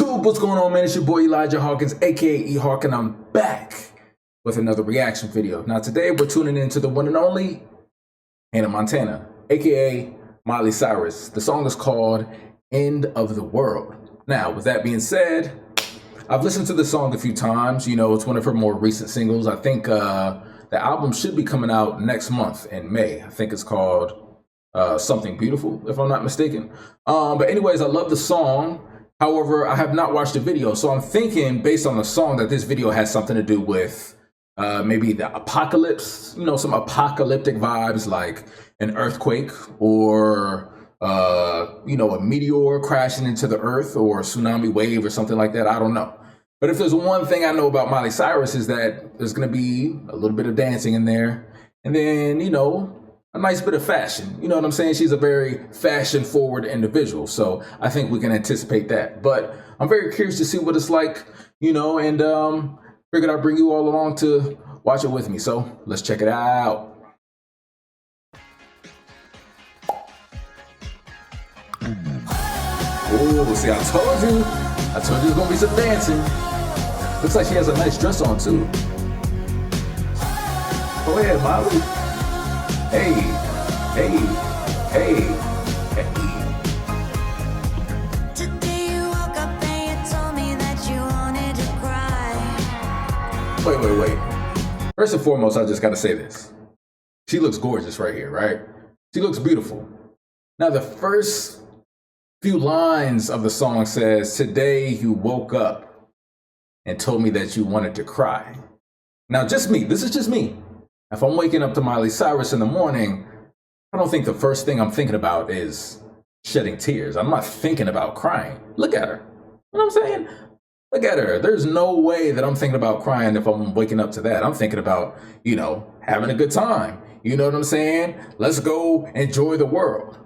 YouTube, what's going on, man? It's your boy Elijah Hawkins, aka E-Hawk, and I'm back with another reaction video. Now today we're tuning into the one and only Hannah Montana, aka Miley Cyrus. The song is called End of the World. Now, with that being said, I've listened to the song a few times. You know, it's one of her more recent singles. I think the album should be coming out next month in May. I think it's called Something Beautiful, if I'm not mistaken. But anyways, I love the song. However, I have not watched the video, so I'm thinking based on the song that this video has something to do with maybe the apocalypse, you know, some apocalyptic vibes like an earthquake or, you know, a meteor crashing into the earth or a tsunami wave or something like that. I don't know. But if there's one thing I know about Miley Cyrus is that there's going to be a little bit of dancing in there. And then, you know, a nice bit of fashion. You know what I'm saying? She's a very fashion forward individual. So I think we can anticipate that. But I'm very curious to see what it's like, you know, and figured I'd bring you all along to watch it with me. So let's check it out. Oh, see, I told you there's gonna be some dancing. Looks like she has a nice dress on too. Go ahead, Miley. Hey, hey, hey, hey. Today you woke up and you told me that you wanted to cry. Wait. First and foremost, I just gotta say this. She looks gorgeous right here, right? She looks beautiful. Now, the first few lines of the song says, today you woke up and told me that you wanted to cry. Now, just me, this is just me. If I'm waking up to Miley Cyrus in the morning, I don't think the first thing I'm thinking about is shedding tears. I'm not thinking about crying. Look at her. You know what I'm saying? Look at her. There's no way that I'm thinking about crying if I'm waking up to that. I'm thinking about, you know, having a good time. You know what I'm saying? Let's go enjoy the world.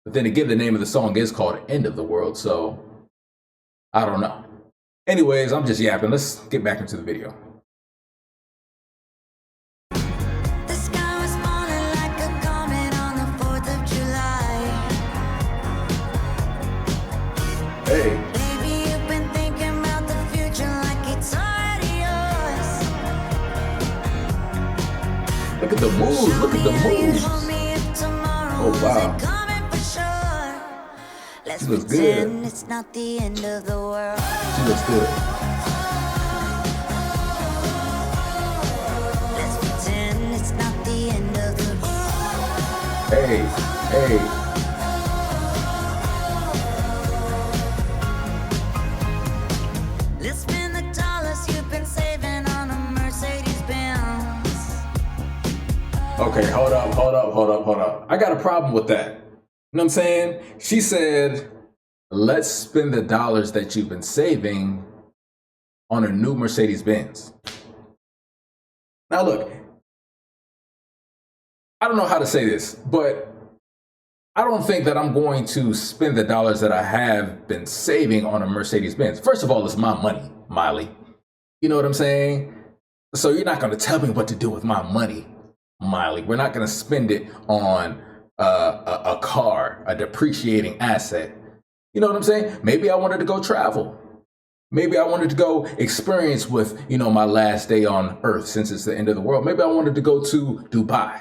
But then again, the name of the song is called End of the World, so I don't know. Anyways, I'm just yapping. Let's get back into the video. Hey. Baby, you've been thinking about the future like it's already yours. Look at the moves. Look at the moves. Oh, wow. Let's She looks pretend good. it's not the end of the world. She looks good. Let's pretend it's not the end of the world. Hey, hey. Let's spend the dollars you've been saving on a Mercedes Benz. Okay, hold up. I got a problem with that. You know what I'm saying? She said, let's spend the dollars that you've been saving on a new Mercedes Benz. Now look, I don't know how to say this, but I don't think that I'm going to spend the dollars that I have been saving on a Mercedes Benz. First of all, it's my money, Miley. You know what I'm saying? So you're not going to tell me what to do with my money, Miley. We're not going to spend it on a car, a depreciating asset. You know what I'm saying? Maybe I wanted to go travel. Maybe I wanted to go experience with, you know, my last day on earth since it's the end of the world. Maybe I wanted to go to Dubai.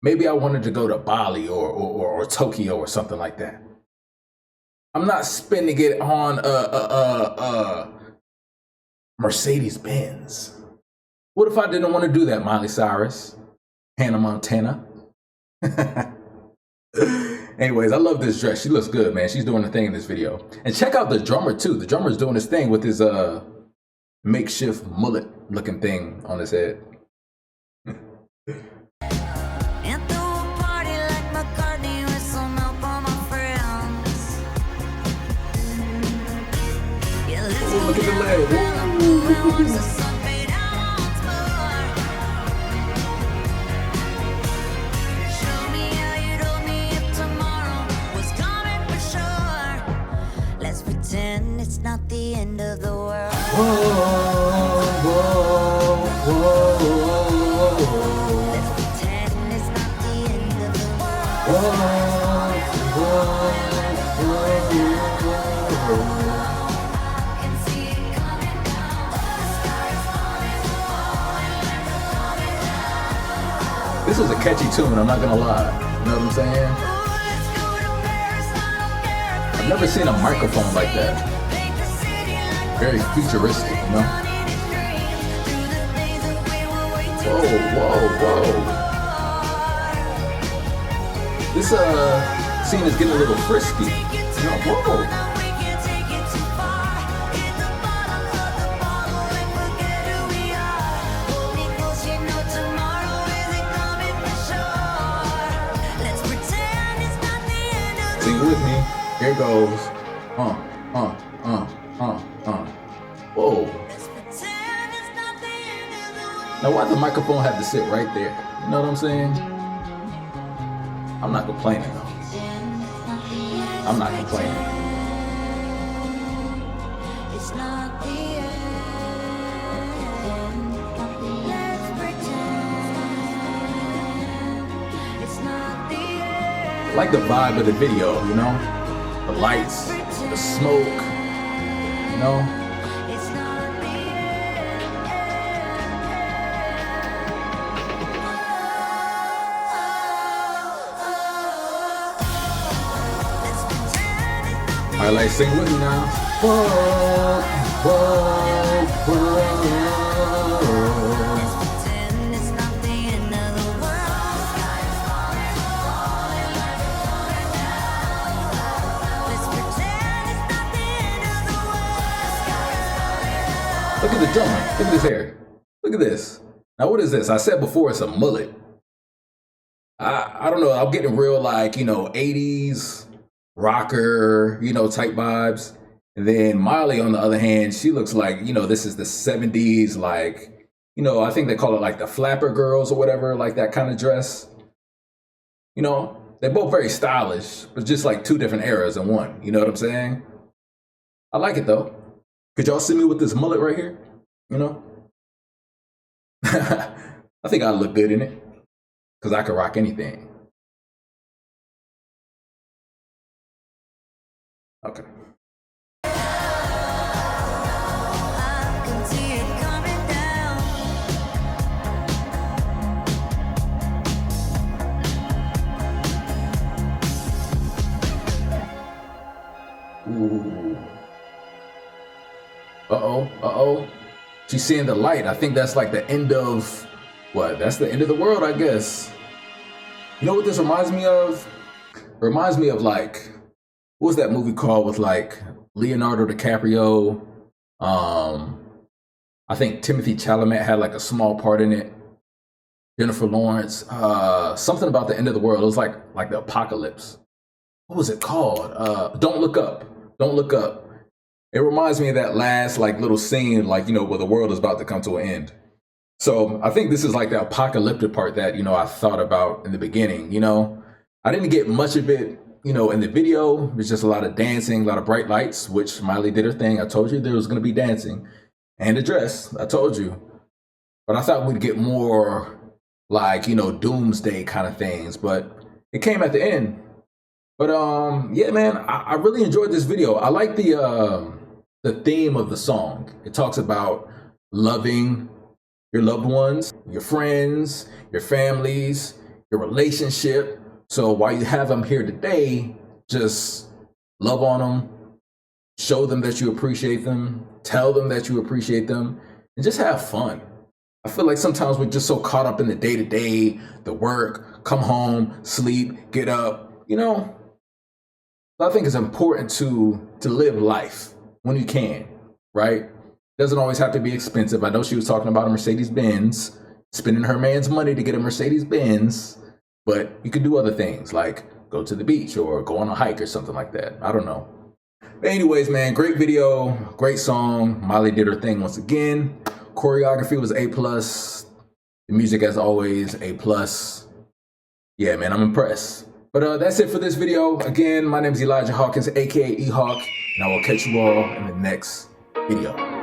Maybe I wanted to go to Bali or Tokyo or something like that. I'm not spending it on a Mercedes Benz. What if I didn't want to do that, Miley Cyrus? Hannah Montana? Anyways, I love this dress. She looks good, man. She's doing the thing in this video. And check out the drummer, too. The drummer's doing his thing with his makeshift mullet looking thing on his head. Oh, look at the leg. Let's pretend it's not the end of the world. Whoa, whoa, whoa, whoa. Let's pretend it's not the end of the world. Whoa, whoa, whoa, whoa. was a catchy tune, I'm not gonna lie. You know what I'm saying? I've never seen a microphone like that. Very futuristic, you know? Whoa, whoa, whoa. This scene is getting a little frisky. You know, whoa. Sing with me. Here goes. Whoa. Now why the microphone had to sit right there? You know what I'm saying? I'm not complaining though. I'm not complaining. It's not the end. Let's pretend it's not the end. I like the vibe of the video, you know? The lights, the smoke, you know? It's not the end. Alright, like sing with me now. Whoa, whoa, whoa. It's not the end of the world. Let's pretend it's not the end of the world. Look at the drummer. Look at his hair. Look at this. Now what is this? I said before it's a mullet. I don't know. I'm getting real like, you know, 80s rocker, you know, type vibes. And then Miley, on the other hand, she looks like, you know, this is the 70s, like, you know, I think they call it like the flapper girls or whatever, like that kind of dress. You know, they're both very stylish, but just like two different eras in one. You know what I'm saying? I like it though. Could y'all see me with this mullet right here? You know? I think I look good in it because I could rock anything. Okay. I can see it coming down. Ooh. Uh-oh, uh-oh. She's seeing the light. I think that's like the end of, what? That's the end of the world, I guess. You know what this reminds me of? It reminds me of like, what was that movie called with like Leonardo DiCaprio? I think Timothy Chalamet had like a small part in it. Jennifer Lawrence. Something about the end of the world. It was like the apocalypse. What was it called? Don't Look Up. Don't Look Up. It reminds me of that last like little scene, like, you know, where the world is about to come to an end. So I think this is like the apocalyptic part that, you know, I thought about in the beginning. You know, I didn't get much of it, you know, in the video. It's just a lot of dancing, a lot of bright lights, which Miley did her thing. I told you there was going to be dancing and a dress. I told you. But I thought we'd get more like, you know, doomsday kind of things. But it came at the end. But yeah, man, I really enjoyed this video. I like the theme of the song. It talks about loving your loved ones, your friends, your families, your relationship. So while you have them here today, just love on them, show them that you appreciate them, tell them that you appreciate them, and just have fun. I feel like sometimes we're just so caught up in the day-to-day, the work, come home, sleep, get up, you know. I think it's important to live life when you can, right? Doesn't always have to be expensive. I know she was talking about a Mercedes-Benz, spending her man's money to get a Mercedes-Benz, but you could do other things like go to the beach or go on a hike or something like that. I don't know. But anyways, man, great video, great song. Miley did her thing once again. Choreography was A+. The music, as always, A+. Yeah, man, I'm impressed. But that's it for this video. Again, my name is Elijah Hawkins, aka E-Hawk, and I will catch you all in the next video.